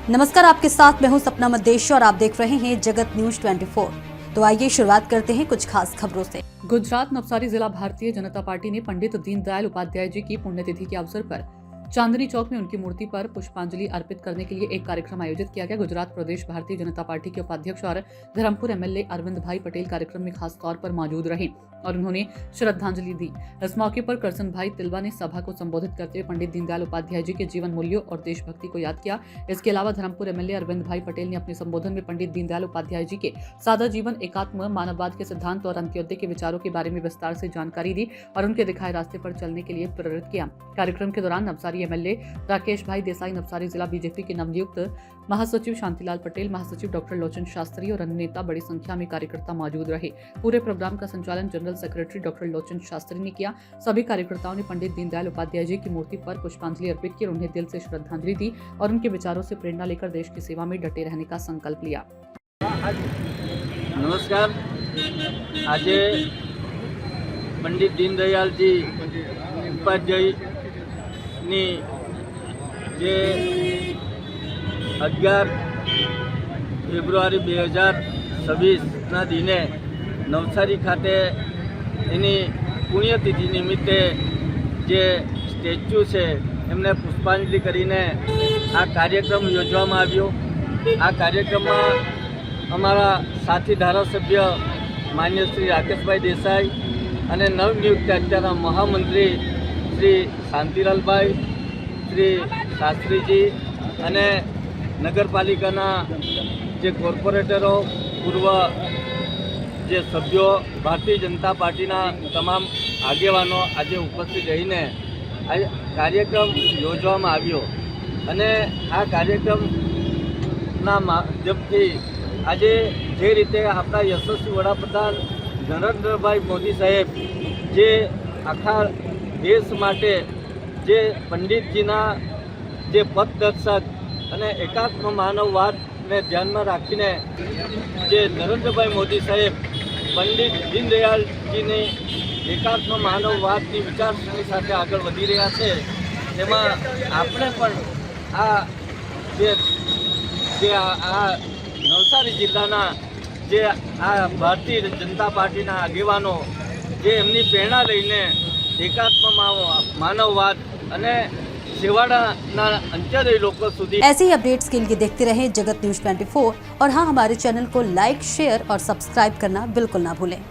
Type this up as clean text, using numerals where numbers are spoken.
नमस्कार, आपके साथ मैं हूं सपना मदेशी और आप देख रहे हैं जगत न्यूज 24। तो आइए शुरुआत करते हैं कुछ खास खबरों से। गुजरात नवसारी जिला भारतीय जनता पार्टी ने पंडित दीनदयाल उपाध्याय जी की पुण्यतिथि के अवसर पर चांदनी चौक में उनकी मूर्ति पर पुष्पांजलि अर्पित करने के लिए एक कार्यक्रम आयोजित किया गया। गुजरात प्रदेश भारतीय जनता पार्टी के उपाध्यक्ष और धर्मपुर एमएलए अरविंद भाई पटेल कार्यक्रम में खास तौर पर मौजूद रहे और उन्होंने श्रद्धांजलि दी। इस मौके पर करसन भाई तिलवा ने सभा को संबोधित करते हुए पंडित दीनदयाल उपाध्याय जी के जीवन मूल्यों और देशभक्ति को याद किया। इसके अलावा धर्मपुर एमएलए अरविंद भाई पटेल ने अपने संबोधन में पंडित दीनदयाल उपाध्याय जी के सादा जीवन, एकात्म मानववाद के सिद्धांत और अंत्योदय के विचारों के बारे में विस्तार से जानकारी दी और उनके दिखाए रास्ते पर चलने के लिए प्रेरित किया। कार्यक्रम के दौरान नवसारी एमएलए राकेश भाई देसाई, नवसारी जिला बीजेपी के नवनियुक्त महासचिव शांतिलाल पटेल, महासचिव डॉक्टर लोचन शास्त्री और अन्य नेता बड़ी संख्या में कार्यकर्ता मौजूद रहे। पूरे प्रोग्राम का संचालन जनरल सेक्रेटरी डॉक्टर लोचन शास्त्री ने किया। सभी कार्यकर्ताओं ने पंडित दीनदयाल उपाध्याय जी की मूर्ति पर पुष्पांजलि अर्पित की और उन्हें दिल से श्रद्धांजलि दी और उनके विचारों से प्रेरणा लेकर देश की सेवा में डटे रहने का संकल्प लिया। नमस्कार, आज पंडित दीनदयाल जी उपाध्याय જે 11 ફેબ્રુઆરી 2026ના દિને નવસારી ખાતે એની પુણ્યતિથિ નિમિત્તે જે સ્ટેચ્યુ છે એમને પુષ્પાંજલિ કરીને આ કાર્યક્રમ યોજવામાં આવ્યો। આ કાર્યક્રમમાં અમારા સાથી ધારાસભ્ય માન્ય શ્રી રાકેશભાઈ દેસાઈ અને નવનિયુક્ત અત્યારના મહામંત્રી શ્રી શાંતિલાલભાઈ, શ્રી શાસ્ત્રીજી અને નગરપાલિકાના જે કોર્પોરેટરો, પૂર્વ જે સભ્યો, ભારતીય જનતા પાર્ટીના તમામ આગેવાનો આજે ઉપસ્થિત રહીને આ કાર્યક્રમ યોજવામાં આવ્યો અને આ કાર્યક્રમના માધ્યમથી આજે જે રીતે આપણા યશસ્વી વડાપ્રધાન નરેન્દ્રભાઈ મોદી સાહેબ જે આખા દેશ માટે જે પંડિતજીના જે પથદર્શક અને એકાત્મ માનવવાદને ધ્યાનમાં રાખીને જે નરેન્દ્રભાઈ મોદી સાહેબ પંડિત દીનદયાલજીની એકાત્મ માનવવાદની વિચારસરણી સાથે આગળ વધી રહ્યા છે, તેમાં આપણે પણ આ નવસારી જિલ્લાના જે આ ભારતીય જનતા પાર્ટીના આગેવાનો જે એમની પ્રેરણા લઈને એકાત્મ માનવવાદ અને सेवाड़ा अंत्योदय लोगों सुधी ऐसे ही अपडेट्स के लिए देखते रहें जगत न्यूज 24 और हाँ, हमारे चैनल को लाइक, शेयर और सब्सक्राइब करना बिल्कुल ना भूलें।